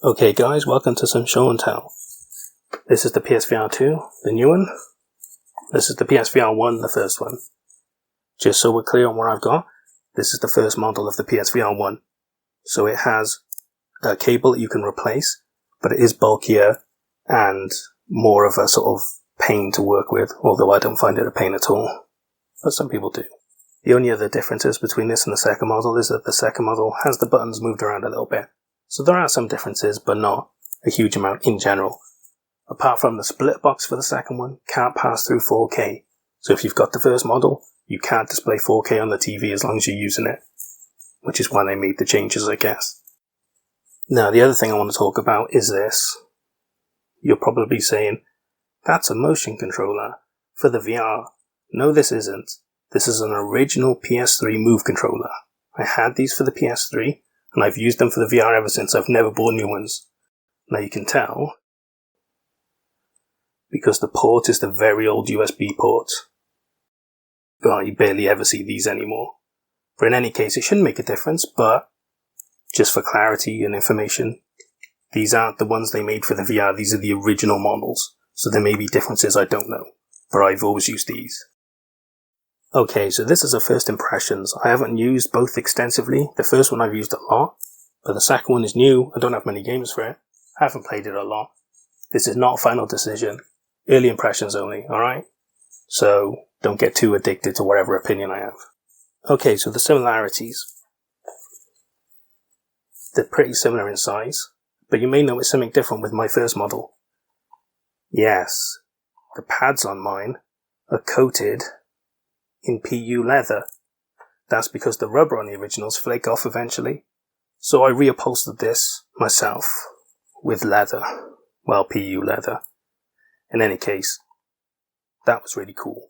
Okay guys, welcome to some show and tell. This is the PSVR2, the new one. This is the PSVR1, the first one. Just so we're clear on what I've got, this is the first model of the PSVR1. So it has a cable that you can replace, but it is bulkier and more of a sort of pain to work with, although I don't find it a pain at all. But some people do. The only other differences between this and the second model is that the second model has the buttons moved around a little bit. So there are some differences, but not a huge amount in general. Apart from the split box for the second one, can't pass through 4K. So if you've got the first model, you can't display 4K on the TV as long as you're using it. Which is why they made the changes, I guess. Now, the other thing I want to talk about is this. You're probably saying, that's a motion controller for the VR. No, this isn't. This is an original PS3 Move controller. I had these for the PS3, and I've used them for the VR ever since. I've never bought new ones. Now you can tell, because the port is the very old USB port. You barely ever see these anymore. But in any case, it shouldn't make a difference, but just for clarity and information, these aren't the ones they made for the VR, these are the original models. So there may be differences, I don't know. But I've always used these. Okay, so this is a first impressions. I haven't used both extensively. The first one I've used a lot, but the second one is new. I don't have many games for it. I haven't played it a lot. This is not a final decision. Early impressions only, alright? So don't get too addicted to whatever opinion I have. Okay, so the similarities. They're pretty similar in size, but you may notice something different with my first model. Yes, the pads on mine are coated in PU leather. That's because the rubber on the originals flake off eventually. So I reupholstered this myself with leather. Well, PU leather. In any case, that was really cool.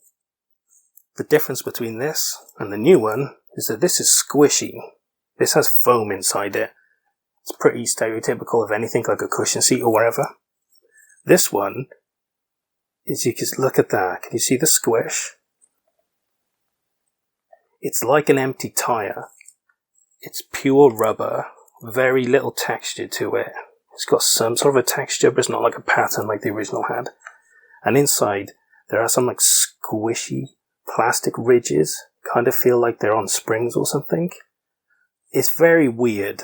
The difference between this and the new one is that this is squishy. This has foam inside it. It's pretty stereotypical of anything like a cushion seat or whatever. This one is, you can look at that. Can you see the squish? It's like an empty tire. It's pure rubber, very little texture to it. It's got some sort of a texture, but it's not like a pattern like the original had. And inside, there are some like squishy plastic ridges. Kind of feel like they're on springs or something. It's very weird.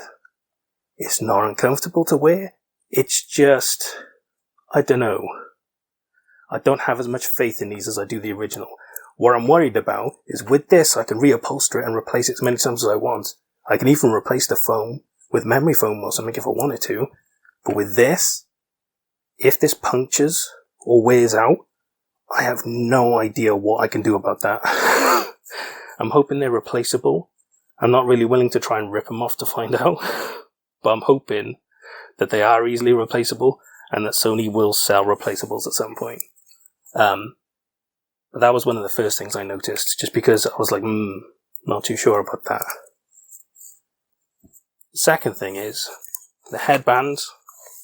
It's not uncomfortable to wear. It's just, I don't know. I don't have as much faith in these as I do the original. What I'm worried about is with this, I can reupholster it and replace it as many times as I want. I can even replace the foam with memory foam or something if I wanted to. But with this, if this punctures or wears out, I have no idea what I can do about that. I'm hoping they're replaceable. I'm not really willing to try and rip them off to find out. But I'm hoping that they are easily replaceable and that Sony will sell replaceables at some point. But that was one of the first things I noticed, just because I was like, not too sure about that. The second thing is, the headbands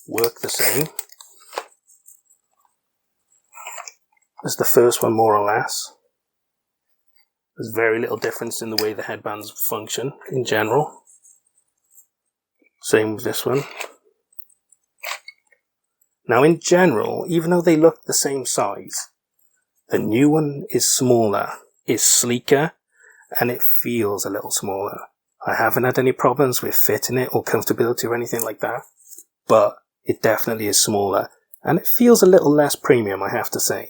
work the same as the first one, more or less. There's very little difference in the way the headbands function in general. Same with this one. Now in general, even though they look the same size, the new one is smaller, is sleeker, and it feels a little smaller. I haven't had any problems with fitting it or comfortability or anything like that, but it definitely is smaller, and it feels a little less premium, I have to say.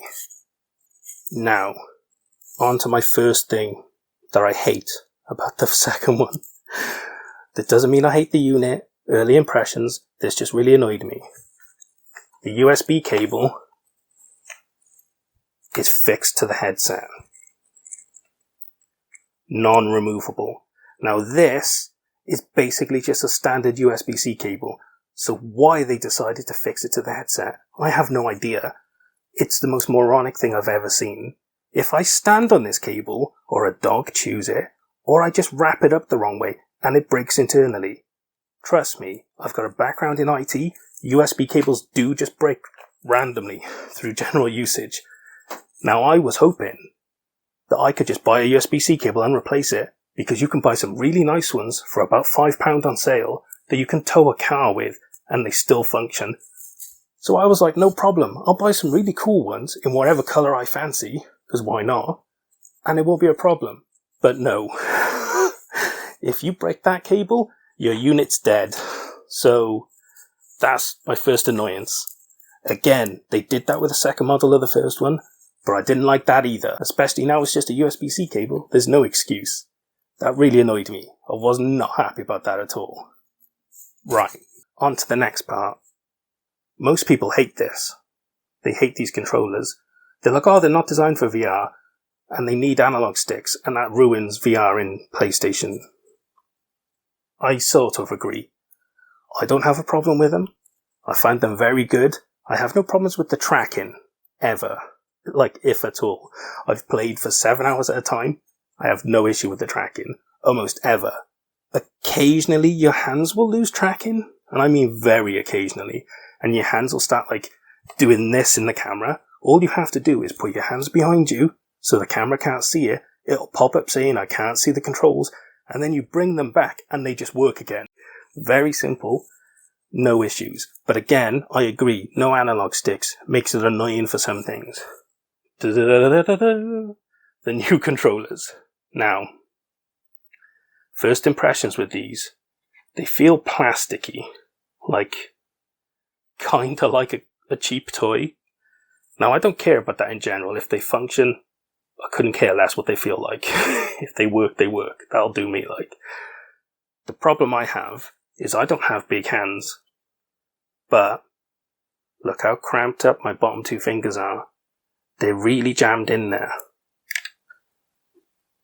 Now, on to my first thing that I hate about the second one. That doesn't mean I hate the unit, early impressions, this just really annoyed me. The USB cable is fixed to the headset. Non-removable. Now this is basically just a standard USB-C cable. So why they decided to fix it to the headset, I have no idea. It's the most moronic thing I've ever seen. If I stand on this cable, or a dog chews it, or I just wrap it up the wrong way, and it breaks internally. Trust me, I've got a background in IT, USB cables do just break randomly through general usage. Now I was hoping that I could just buy a USB-C cable and replace it, because you can buy some really nice ones for about £5 on sale that you can tow a car with and they still function. So I was like, no problem. I'll buy some really cool ones in whatever color I fancy, because why not? And it won't be a problem. But no. If you break that cable, your unit's dead. So that's my first annoyance. Again, they did that with the second model of the first one, but I didn't like that either. Especially now it's just a USB-C cable. There's no excuse. That really annoyed me. I was not happy about that at all. Right, on to the next part. Most people hate this. They hate these controllers. They're like, oh, they're not designed for VR, and they need analog sticks, and that ruins VR in PlayStation. I sort of agree. I don't have a problem with them. I find them very good. I have no problems with the tracking, ever. Like, if at all. I've played for 7 hours at a time. I have no issue with the tracking. Almost ever. Occasionally, your hands will lose tracking. And I mean very occasionally. And your hands will start, like, doing this in the camera. All you have to do is put your hands behind you, so the camera can't see it. It'll pop up saying, I can't see the controls. And then you bring them back, and they just work again. Very simple. No issues. But again, I agree, no analog sticks. Makes it annoying for some things. The new controllers. Now, first impressions with these. They feel plasticky. Like, kinda like a cheap toy. Now, I don't care about that in general. If they function, I couldn't care less what they feel like. If they work, they work. That'll do me, like. The problem I have is I don't have big hands. But look how cramped up my bottom 2 fingers are. They're really jammed in there.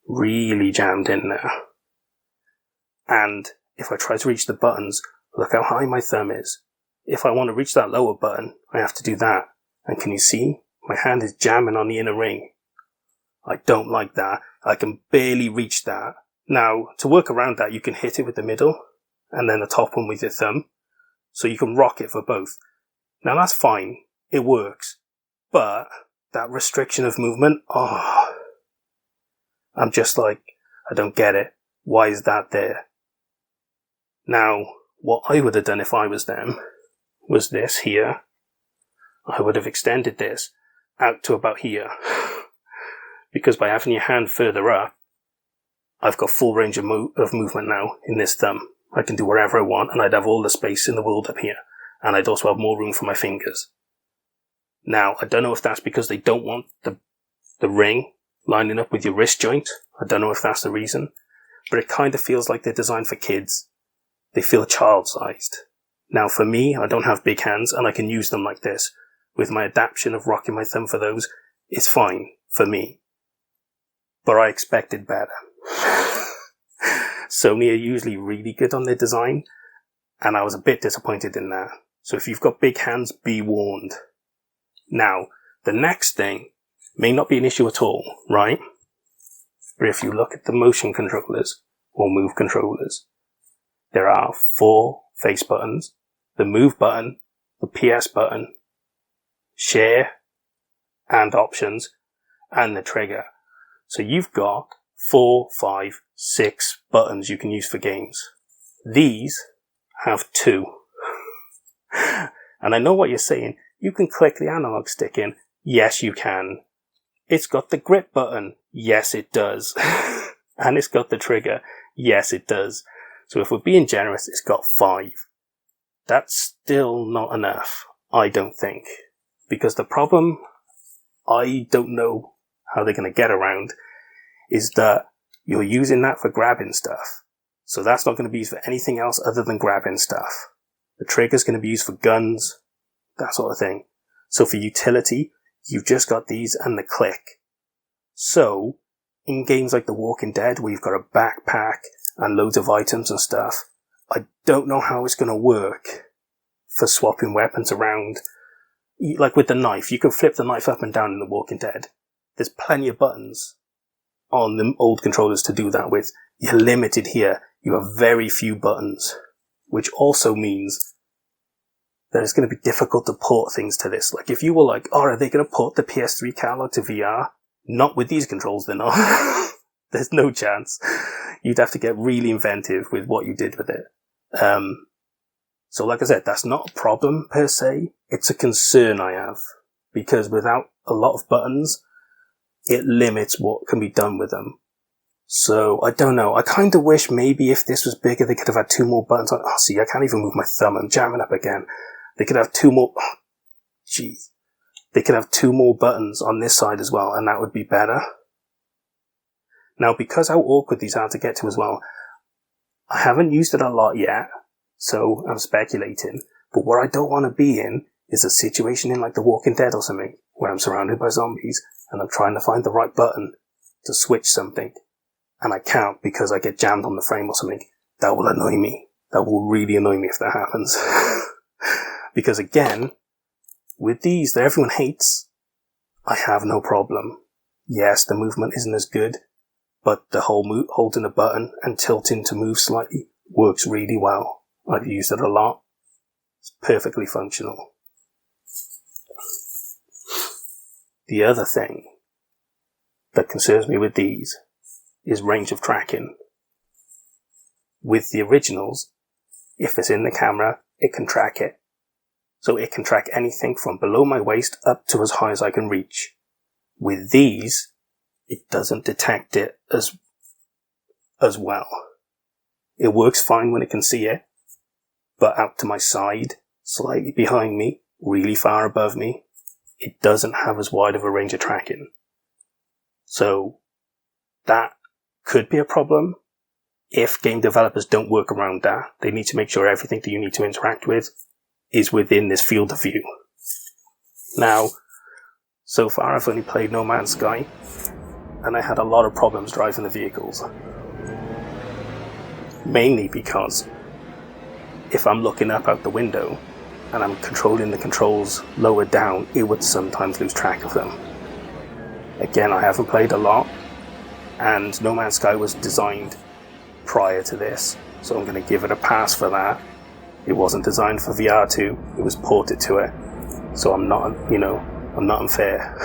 Really jammed in there. And if I try to reach the buttons, look how high my thumb is. If I want to reach that lower button, I have to do that. And can you see? My hand is jamming on the inner ring. I don't like that. I can barely reach that. Now, to work around that, you can hit it with the middle, and then the top one with your thumb. So you can rock it for both. Now that's fine. It works. But that restriction of movement, I'm just like, I don't get it. Why is that there? Now, what I would have done if I was them was this here. I would have extended this out to about here. Because by having your hand further up, I've got full range of movement now in this thumb. I can do wherever I want, and I'd have all the space in the world up here. And I'd also have more room for my fingers. Now, I don't know if that's because they don't want the ring lining up with your wrist joint. I don't know if that's the reason. But it kind of feels like they're designed for kids. They feel child-sized. Now, for me, I don't have big hands, and I can use them like this. With my adaptation of rocking my thumb for those, it's fine for me. But I expected better. Sony are usually really good on their design, and I was a bit disappointed in that. So if you've got big hands, be warned. Now, the next thing may not be an issue at all, right? But if you look at the motion controllers, or move controllers, there are 4 face buttons, the move button, the PS button, share, and options, and the trigger. So you've got 4, 5, 6 buttons you can use for games. These have 2. And I know what you're saying. You can click the analog stick in. Yes, you can. It's got the grip button. Yes, it does. And it's got the trigger. Yes, it does. So if we're being generous, it's got 5. That's still not enough, I don't think. Because the problem I don't know how they're going to get around is that you're using that for grabbing stuff. So that's not going to be used for anything else other than grabbing stuff. The trigger's going to be used for guns, that sort of thing. So for utility, you've just got these and the click. So, in games like The Walking Dead, where you've got a backpack and loads of items and stuff, I don't know how it's going to work for swapping weapons around. Like with the knife, you can flip the knife up and down in The Walking Dead. There's plenty of buttons on the old controllers to do that with. You're limited here. You have very few buttons, which also means that it's going to be difficult to port things to this. Like if you were like, oh, are they going to port the PS3 catalog to VR? Not with these controls, they're not. There's no chance. You'd have to get really inventive with what you did with it. So like I said, that's not a problem per se. It's a concern I have. Because without a lot of buttons, it limits what can be done with them. So, I don't know. I kind of wish maybe if this was bigger, they could have had 2 more buttons on. Oh, see, I can't even move my thumb. I'm jamming up again. They could have 2 more. Oh, jeez. They could have 2 more buttons on this side as well, and that would be better. Now, because how awkward these are to get to as well, I haven't used it a lot yet, so I'm speculating. But what I don't want to be in is a situation in like The Walking Dead or something, where I'm surrounded by zombies, and I'm trying to find the right button to switch something. And I can't because I get jammed on the frame or something. That will annoy me. That will really annoy me if that happens. Because again, with these that everyone hates, I have no problem. Yes, the movement isn't as good, but the whole holding the button and tilting to move slightly works really well. I've used it a lot. It's perfectly functional. The other thing that concerns me with these is range of tracking. With the originals, if it's in the camera, it can track it. So it can track anything from below my waist up to as high as I can reach. With these, it doesn't detect it as well. It works fine when it can see it, but out to my side, slightly behind me, really far above me, it doesn't have as wide of a range of tracking. So that could be a problem if game developers don't work around that. They need to make sure everything that you need to interact with is within this field of view. Now, so far I've only played No Man's Sky, and I had a lot of problems driving the vehicles. Mainly because if I'm looking up out the window and I'm controlling the controls lower down, it would sometimes lose track of them. Again, I haven't played a lot, and No Man's Sky was designed prior to this, so I'm going to give it a pass for that. It wasn't designed for VR2, it was ported to it, so I'm not unfair.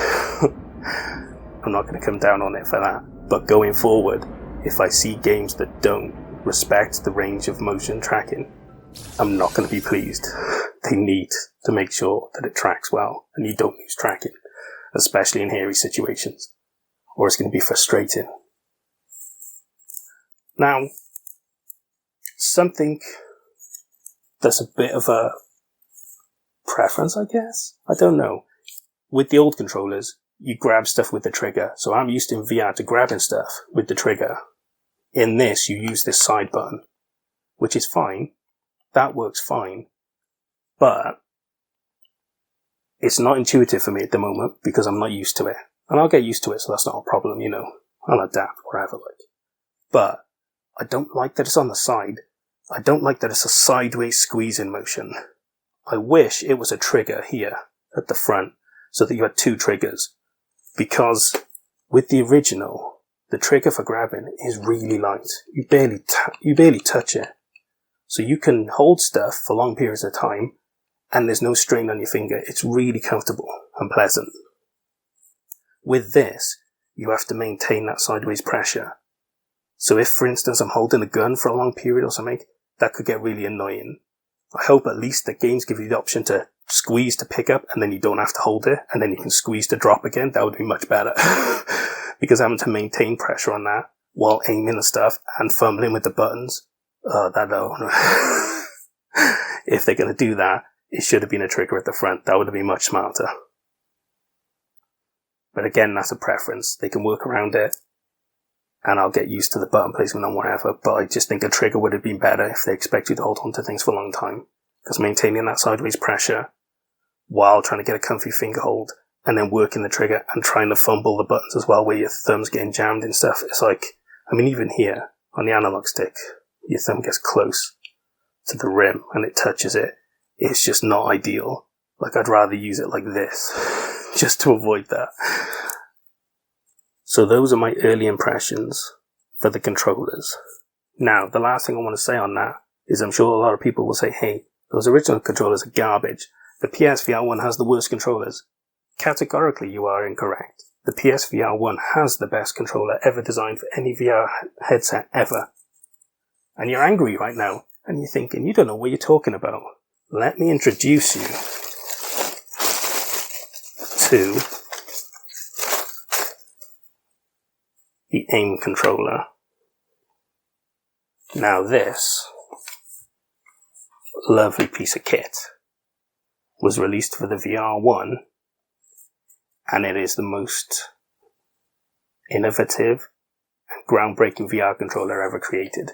I'm not going to come down on it for that. But going forward, if I see games that don't respect the range of motion tracking, I'm not going to be pleased. They need to make sure that it tracks well, and you don't lose tracking, especially in hairy situations, or it's going to be frustrating. Now, something that's a bit of a preference, I guess? I don't know. With the old controllers, you grab stuff with the trigger, so I'm used in VR to grabbing stuff with the trigger. In this, you use this side button, which is fine. That works fine. But it's not intuitive for me at the moment because I'm not used to it. And I'll get used to it, so that's not a problem, I'll adapt, whatever, But I don't like that it's on the side. I don't like that it's a sideways squeeze-in motion. I wish it was a trigger here at the front so that you had 2 triggers. Because with the original, the trigger for grabbing is really light. You barely touch it. So you can hold stuff for long periods of time and there's no strain on your finger. It's really comfortable and pleasant. With this, you have to maintain that sideways pressure. So if, for instance, I'm holding a gun for a long period or something, that could get really annoying. I hope at least that games give you the option to squeeze to pick up and then you don't have to hold it and then you can squeeze to drop again. That would be much better. Because having to maintain pressure on that while aiming and stuff and fumbling with the buttons, if they're going to do that, it should have been a trigger at the front. That would have been much smarter. But again, that's a preference. They can work around it and I'll get used to the button placement and whatever, but I just think a trigger would have been better if they expect you to hold on to things for a long time. Because maintaining that sideways pressure while trying to get a comfy finger hold and then working the trigger and trying to fumble the buttons as well where your thumb's getting jammed and stuff, it's like, even here on the analog stick, your thumb gets close to the rim and it touches it. It's just not ideal. I'd rather use it like this just to avoid that. So those are my early impressions for the controllers. Now, the last thing I want to say on that is I'm sure a lot of people will say, hey, those original controllers are garbage. The PSVR1 has the worst controllers. Categorically, you are incorrect. The PSVR1 has the best controller ever designed for any VR headset ever. And you're angry right now, and you're thinking, you don't know what you're talking about. let me introduce you to the aim controller. Now this lovely piece of kit was released for the VR1, and it is the most innovative and groundbreaking VR controller ever created.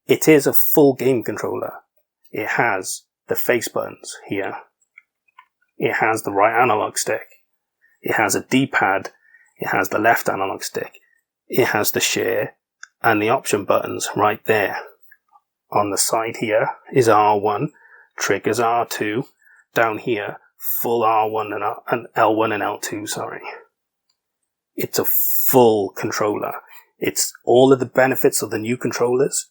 It is a full game controller. It has the face buttons here. It has the right analog stick. It has a D-pad. It has the left analog stick. It has the share and the option buttons right there. On the side here is R1, triggers R2. Down here, full R1 and L1 and L2, sorry. It's a full controller. It's all of the benefits of the new controllers,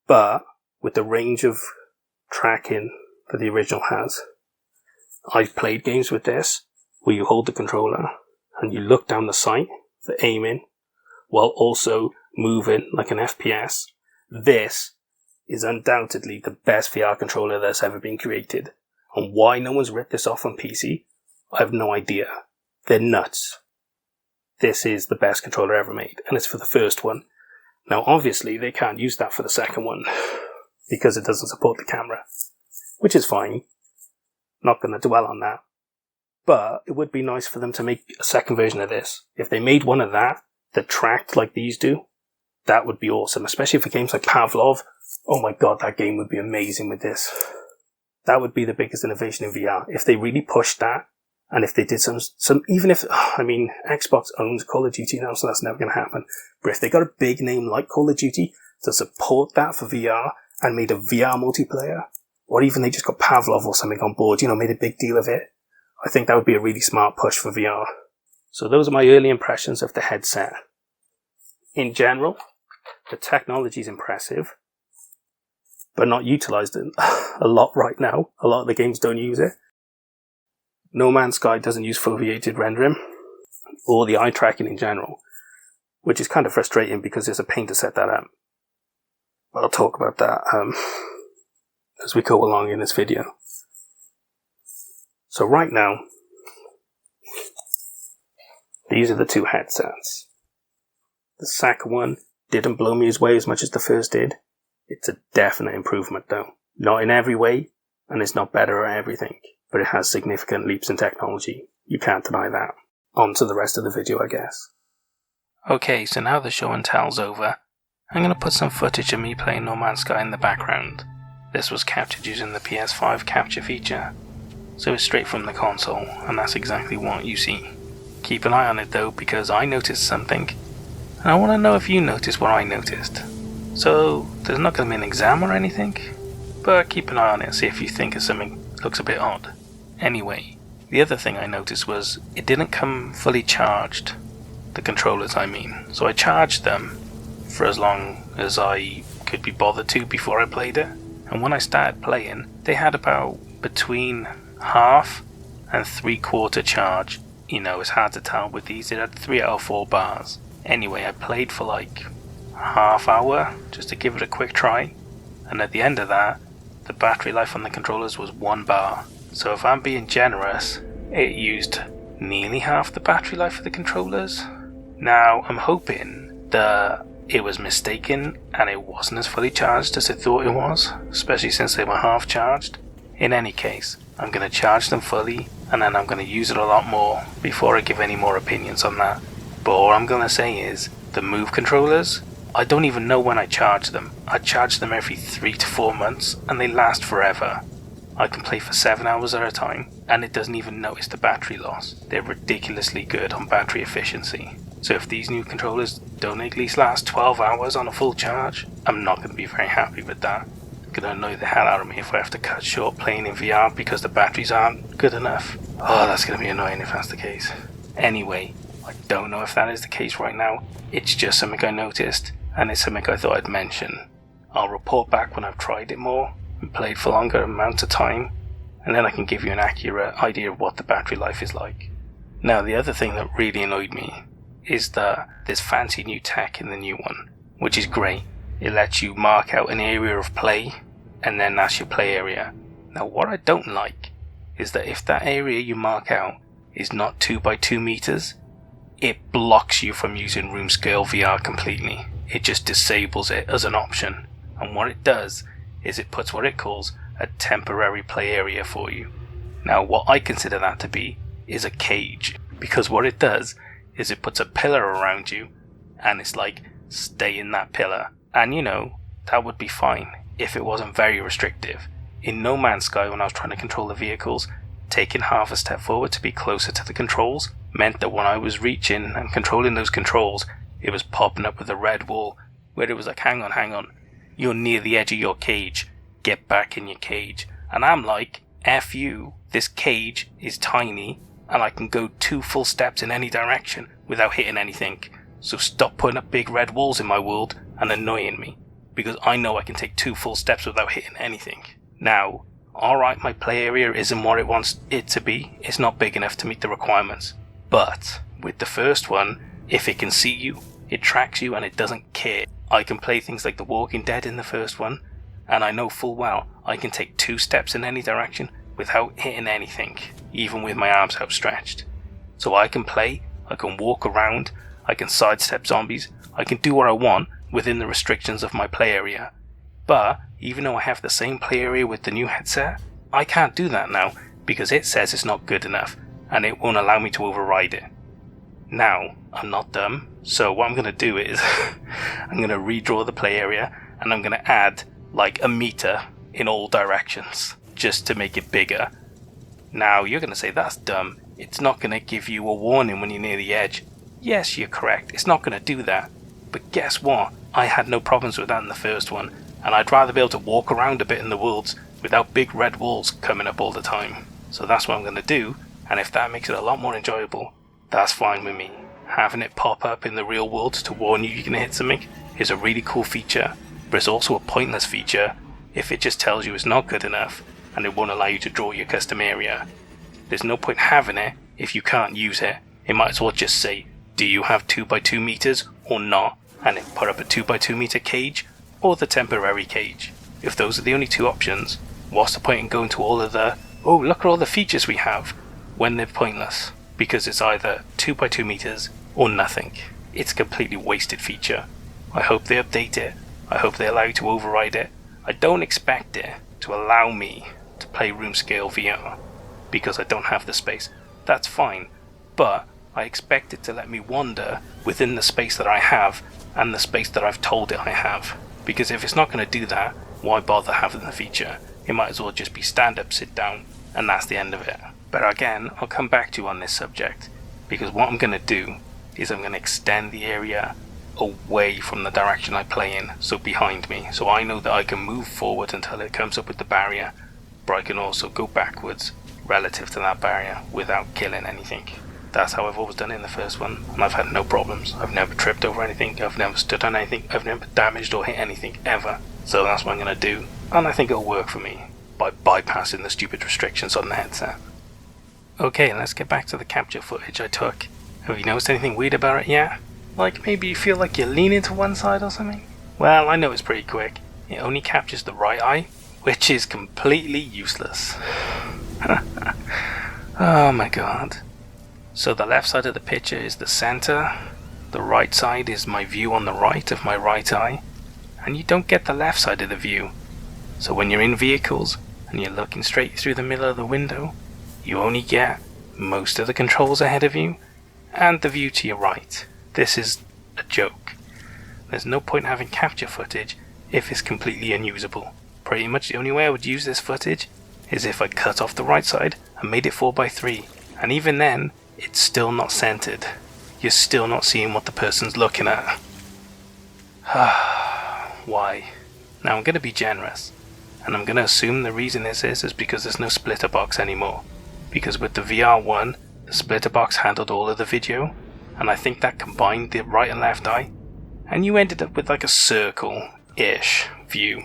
but with the range of tracking that the original has. I've played games with this, where you hold the controller and you look down the sight for aiming, while also moving like an FPS. This is undoubtedly the best VR controller that's ever been created. And why no one's ripped this off on PC, I have no idea. They're nuts. This is the best controller ever made, and it's for the first one. Now obviously they can't use that for the second one, because it doesn't support the camera, which is fine. Not going to dwell on that. But it would be nice for them to make a second version of this. If they made one of that tracked like these do, that would be awesome, especially for games like Pavlov. Oh my god, that game would be amazing with this. That would be the biggest innovation in VR. If they really pushed that, and if they did some even if, Xbox owns Call of Duty now, so that's never going to happen. But if they got a big name like Call of Duty to support that for VR, and made a VR multiplayer, or even they just got Pavlov or something on board, made a big deal of it, I think that would be a really smart push for VR. So those are my early impressions of the headset. In general, the technology is impressive, but not utilized a lot right now. A lot of the games don't use it. No Man's Sky doesn't use foveated rendering, or the eye tracking in general, which is kind of frustrating because it's a pain to set that up. But I'll talk about that as we go along in this video. So right now, these are the two headsets. The second one didn't blow me away as much as the first did. It's a definite improvement though. Not in every way, and it's not better at everything, but it has significant leaps in technology. You can't deny that. On to the rest of the video, I guess. Okay, so now the show and tell's over. I'm going to put some footage of me playing No Man's Sky in the background. This was captured using the PS5 capture feature, so it's straight from the console, and that's exactly what you see. Keep an eye on it though, because I noticed something, and I want to know if you noticed what I noticed. So, there's not going to be an exam or anything, but keep an eye on it, see if you think of something looks a bit odd. Anyway, the other thing I noticed was it didn't come fully charged, the controllers I mean, so I charged them for as long as I could be bothered to before I played it, and when I started playing, they had about between half and 3/4 charge. It's hard to tell with these, it had 3 out of 4 bars. Anyway, I played for like a half hour just to give it a quick try, and at the end of that, the battery life on the controllers was 1 bar. So if I'm being generous, it used nearly half the battery life of the controllers. Now, I'm hoping that it was mistaken and it wasn't as fully charged as I thought it was, especially since they were half charged. In any case, I'm going to charge them fully, and then I'm going to use it a lot more before I give any more opinions on that. But all I'm going to say is, the Move controllers, I don't even know when I charge them. I charge them every 3 to 4 months, and they last forever. I can play for 7 hours at a time, and it doesn't even notice the battery loss. They're ridiculously good on battery efficiency. So if these new controllers don't at least last 12 hours on a full charge, I'm not going to be very happy with that. It's going to annoy the hell out of me if I have to cut short playing in VR because the batteries aren't good enough. Oh, that's going to be annoying if that's the case. Anyway, I don't know if that is the case right now. It's just something I noticed, and it's something I thought I'd mention. I'll report back when I've tried it more and played for longer amounts of time, and then I can give you an accurate idea of what the battery life is like. Now, the other thing that really annoyed me is that there's fancy new tech in the new one, which is great. It lets you mark out an area of play, and then that's your play area. Now what I don't like is that if that area you mark out is not 2 by 2 meters, it blocks you from using room scale VR completely. It just disables it as an option. And what it does is it puts what it calls a temporary play area for you. Now what I consider that to be is a cage, because what it does is it puts a pillar around you and it's like, stay in that pillar. And you know, that would be fine if it wasn't very restrictive. In No Man's Sky, when I was trying to control the vehicles, taking half a step forward to be closer to the controls meant that when I was reaching and controlling those controls, it was popping up with a red wall where it was like, hang on, you're near the edge of your cage, get back in your cage. And I'm like, F you, this cage is tiny and I can go 2 full steps in any direction without hitting anything. So stop putting up big red walls in my world and annoying me, because I know I can take 2 full steps without hitting anything. Now, alright, my play area isn't what it wants it to be, it's not big enough to meet the requirements. But with the first one, if it can see you, it tracks you and it doesn't care. I can play things like The Walking Dead in the first one, and I know full well I can take 2 steps in any direction without hitting anything, even with my arms outstretched. So I can play, I can walk around, I can sidestep zombies, I can do what I want within the restrictions of my play area. But even though I have the same play area with the new headset, I can't do that now because it says it's not good enough and it won't allow me to override it. Now, I'm not dumb, so what I'm going to do is I'm going to redraw the play area and I'm going to add like a meter in all directions just to make it bigger. Now, you're going to say that's dumb. It's not going to give you a warning when you're near the edge. Yes, you're correct. It's not going to do that. But guess what? I had no problems with that in the first one, and I'd rather be able to walk around a bit in the woods without big red walls coming up all the time. So that's what I'm going to do, and if that makes it a lot more enjoyable, that's fine with me. Having it pop up in the real world to warn you can hit something is a really cool feature, but it's also a pointless feature if it just tells you it's not good enough and it won't allow you to draw your custom area. There's no point having it if you can't use it. It might as well just say, do you have 2 by 2 meters or not? And it put up a 2 by 2 meter cage or the temporary cage. If those are the only 2 options, what's the point in going to all of the, oh look at all the features we have, when they're pointless? Because it's either 2 by 2 meters or nothing. It's a completely wasted feature. I hope they update it. I hope they allow you to override it. I don't expect it to allow me to play room scale VR because I don't have the space. That's fine, but I expect it to let me wander within the space that I have and the space that I've told it I have. Because if it's not going to do that, why bother having the feature? It might as well just be stand up, sit down, and that's the end of it. But again, I'll come back to you on this subject, because what I'm going to do is I'm going to extend the area away from the direction I play in, so behind me, so I know that I can move forward until it comes up with the barrier, but I can also go backwards relative to that barrier without killing anything. That's how I've always done it in the first one, and I've had no problems. I've never tripped over anything, I've never stood on anything, I've never damaged or hit anything ever. So that's what I'm going to do, and I think it'll work for me by bypassing the stupid restrictions on the headset. Okay, let's get back to the capture footage I took. Have you noticed anything weird about it yet? Like maybe you feel like you're leaning to one side or something? Well, I know it's pretty quick. It only captures the right eye, which is completely useless. Oh my god. So the left side of the picture is the center, the right side is my view on the right of my right eye, and you don't get the left side of the view. So when you're in vehicles and you're looking straight through the middle of the window, you only get most of the controls ahead of you and the view to your right. This is a joke. There's no point having capture footage if it's completely unusable. Pretty much the only way I would use this footage is if I cut off the right side and made it 4:3, and even then, it's still not centered. You're still not seeing what the person's looking at. Why? Now I'm going to be generous, and I'm going to assume the reason this is because there's no splitter box anymore. Because with the VR1, the splitter box handled all of the video, and I think that combined the right and left eye, and you ended up with like a circle-ish view.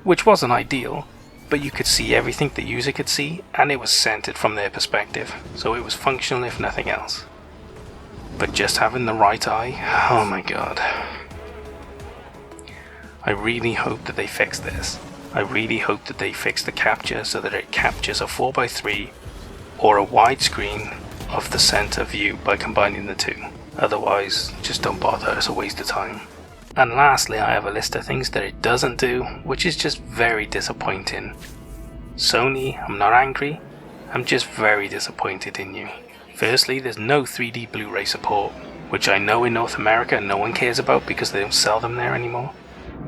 Which wasn't ideal, but you could see everything the user could see, and it was centered from their perspective, so it was functional if nothing else. But just having the right eye, oh my god. I really hope that they fix this, I really hope that they fix the capture so that it captures a 4:3 or a widescreen of the center view by combining the two. Otherwise, just don't bother, it's a waste of time. And lastly, I have a list of things that it doesn't do, which is just very disappointing. Sony, I'm not angry, I'm just very disappointed in you. Firstly, there's no 3D Blu-ray support, which I know in North America no one cares about because they don't sell them there anymore.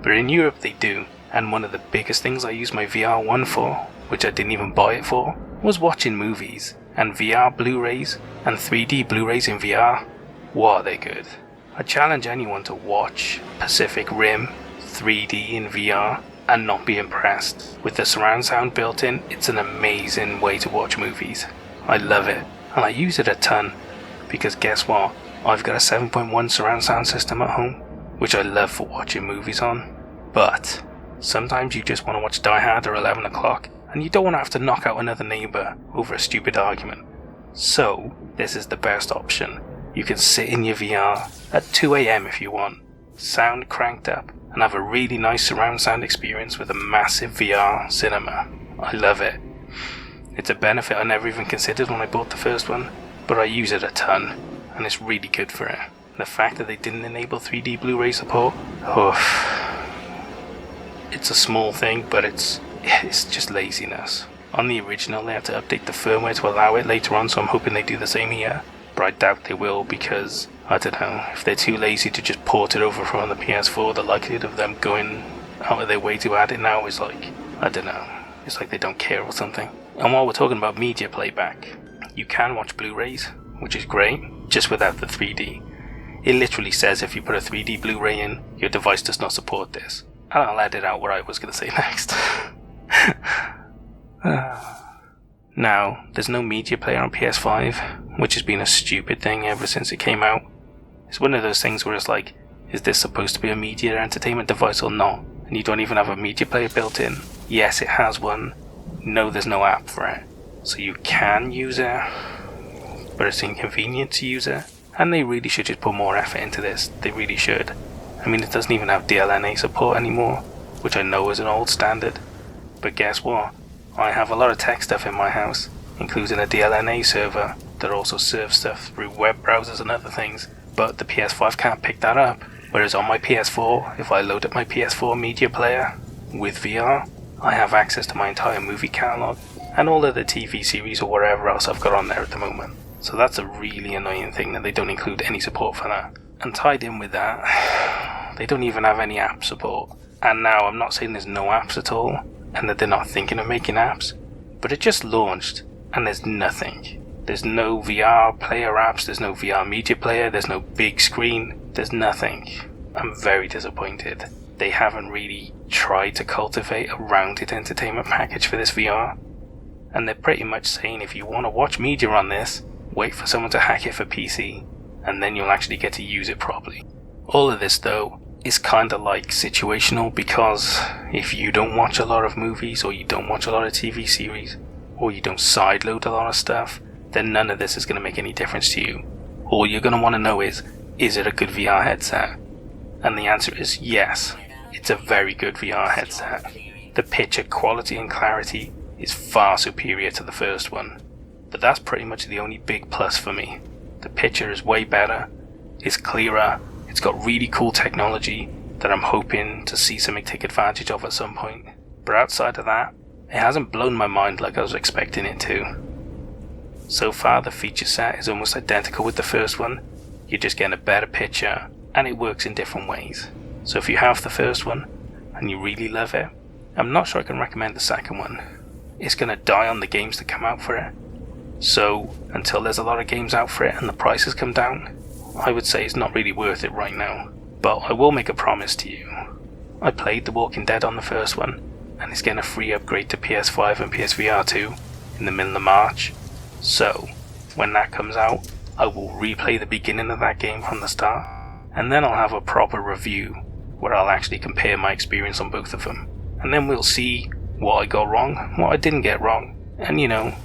But in Europe they do, and one of the biggest things I use my VR1 for, which I didn't even buy it for, was watching movies. And VR Blu-rays and 3D Blu-rays in VR, what are they good? I challenge anyone to watch Pacific Rim 3D in VR and not be impressed. With the surround sound built in, it's an amazing way to watch movies. I love it, and I use it a ton, because guess what? I've got a 7.1 surround sound system at home, which I love for watching movies on. But sometimes you just want to watch Die Hard or 11 o'clock, and you don't want to have to knock out another neighbour over a stupid argument. So, this is the best option. You can sit in your VR at 2 AM if you want, sound cranked up, and have a really nice surround sound experience with a massive VR cinema. I love it. It's a benefit I never even considered when I bought the first one, but I use it a ton, and it's really good for it. The fact that they didn't enable 3D Blu-ray support, it's a small thing, but it's just laziness. On the original they had to update the firmware to allow it later on, so I'm hoping they do the same here. But I doubt they will because, I don't know, if they're too lazy to just port it over from the PS4, the likelihood of them going out of their way to add it now is like, I don't know, it's like they don't care or something. And while we're talking about media playback, you can watch Blu-rays, which is great, just without the 3D. It literally says if you put a 3D Blu-ray in, your device does not support this. And I'll edit out what I was going to say next. Now, there's no media player on PS5, which has been a stupid thing ever since it came out. It's one of those things where it's like, is this supposed to be a media entertainment device or not? And you don't even have a media player built in. Yes, it has one. No, there's no app for it. So you can use it, but it's inconvenient to use it. And they really should just put more effort into this. They really should. I mean, it doesn't even have DLNA support anymore, which I know is an old standard. But guess what? I have a lot of tech stuff in my house, including a DLNA server that also serves stuff through web browsers and other things, but the PS5 can't pick that up. Whereas on my PS4, if I load up my PS4 media player with VR, I have access to my entire movie catalogue and all of the TV series or whatever else I've got on there at the moment. So that's a really annoying thing that they don't include any support for that. And tied in with that, they don't even have any app support. And now I'm not saying there's no apps at all, and that they're not thinking of making apps, but it just launched, and there's nothing. There's no VR player apps, there's no VR media player, there's no big screen, there's nothing. I'm very disappointed. They haven't really tried to cultivate a rounded entertainment package for this VR. And they're pretty much saying if you want to watch media on this, wait for someone to hack it for PC, and then you'll actually get to use it properly. All of this though is kind of like situational, because if you don't watch a lot of movies, or you don't watch a lot of TV series, or you don't sideload a lot of stuff, then none of this is going to make any difference to you. All you're going to want to know is it a good VR headset? And the answer is yes, it's a very good VR headset. The picture quality and clarity is far superior to the first one, but that's pretty much the only big plus for me. The picture is way better, it's clearer, it's got really cool technology that I'm hoping to see something take advantage of at some point. But outside of that, it hasn't blown my mind like I was expecting it to. So far the feature set is almost identical with the first one, you're just getting a better picture, and it works in different ways. So if you have the first one, and you really love it, I'm not sure I can recommend the second one. It's going to die on the games that come out for it. So until there's a lot of games out for it and the prices come down, I would say it's not really worth it right now. But I will make a promise to you. I played The Walking Dead on the first one, and it's getting a free upgrade to PS5 and PSVR2 in the middle of March. So when that comes out, I will replay the beginning of that game from the start, and then I'll have a proper review where I'll actually compare my experience on both of them. And then we'll see what I got wrong, what I didn't get wrong, and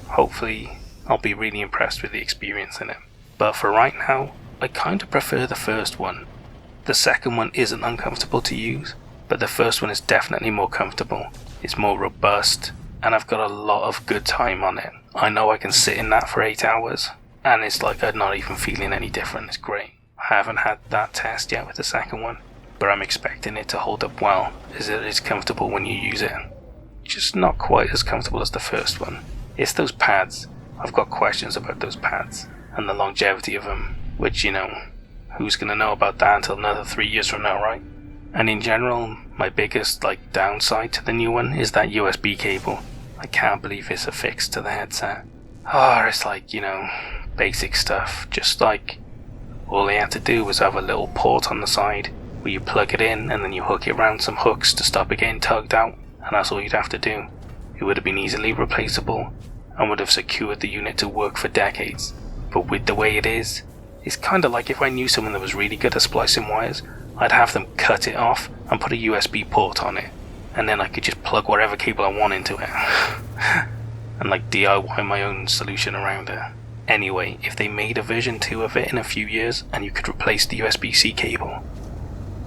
hopefully I'll be really impressed with the experience in it. But for right now, I kind of prefer the first one. The second one isn't uncomfortable to use, but the first one is definitely more comfortable. it's more robust, and I've got a lot of good time on it. I know I can sit in that for 8 hours, and it's like I'm not even feeling any different. It's great. I haven't had that test yet with the second one, but I'm expecting it to hold up well, as it is comfortable when you use it. Just not quite as comfortable as the first one. It's those pads. I've got questions about those pads, and the longevity of them, which, who's gonna know about that until another 3 years from now, right? And in general, my biggest downside to the new one is that USB cable. I can't believe it's affixed to the headset. It's basic stuff. Just all they had to do was have a little port on the side where you plug it in and then you hook it around some hooks to stop it getting tugged out, and that's all you'd have to do. It would have been easily replaceable and would have secured the unit to work for decades. But with the way it is, it's kinda like if I knew someone that was really good at splicing wires, I'd have them cut it off and put a USB port on it, and then I could just plug whatever cable I want into it and DIY my own solution around it. Anyway, if they made a version 2 of it in a few years and you could replace the USB-C cable,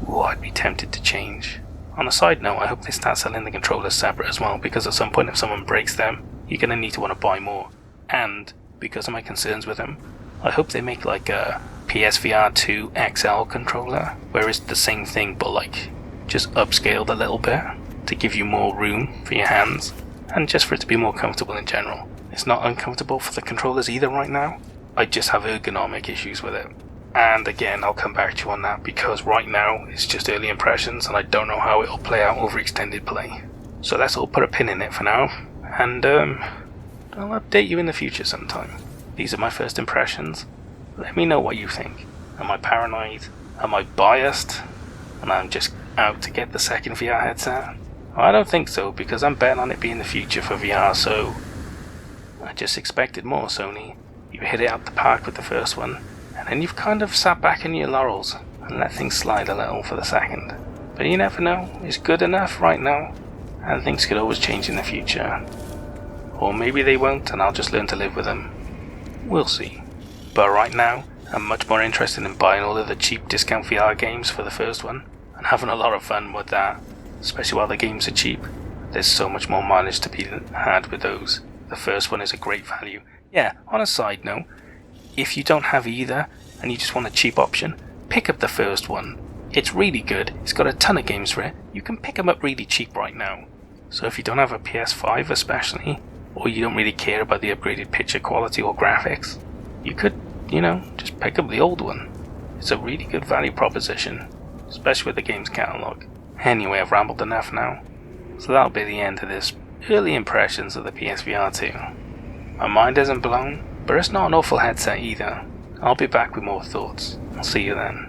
I'd be tempted to change. On a side note, I hope they start selling the controllers separate as well, because at some point if someone breaks them, you're going to need to want to buy more. And because of my concerns with them, I hope they make a PSVR2 XL controller, where it's the same thing but just upscaled a little bit to give you more room for your hands, and just for it to be more comfortable in general. It's not uncomfortable for the controllers either right now. I just have ergonomic issues with it. And again, I'll come back to you on that, because right now it's just early impressions and I don't know how it'll play out over extended play. So let's all put a pin in it for now, and I'll update you in the future sometime. These are my first impressions. Let me know what you think. Am I paranoid? Am I biased? And I'm just out to get the second VR headset? Well, I don't think so, because I'm betting on it being the future for VR, so I just expected more, Sony. You hit it out the park with the first one, and then you've kind of sat back in your laurels and let things slide a little for the second. But you never know, it's good enough right now, and things could always change in the future. Or maybe they won't, and I'll just learn to live with them. We'll see. But right now, I'm much more interested in buying all of the cheap discount VR games for the first one, and having a lot of fun with that, especially while the games are cheap. There's so much more mileage to be had with those. The first one is a great value. Yeah, on a side note, if you don't have either, and you just want a cheap option, pick up the first one. It's really good, it's got a ton of games for it, you can pick them up really cheap right now. So if you don't have a PS5 especially, or you don't really care about the upgraded picture quality or graphics, you could, just pick up the old one. It's a really good value proposition, especially with the game's catalogue. Anyway, I've rambled enough now, so that'll be the end of this early impressions of the PSVR2. My mind isn't blown, but it's not an awful headset either. I'll be back with more thoughts. I'll see you then.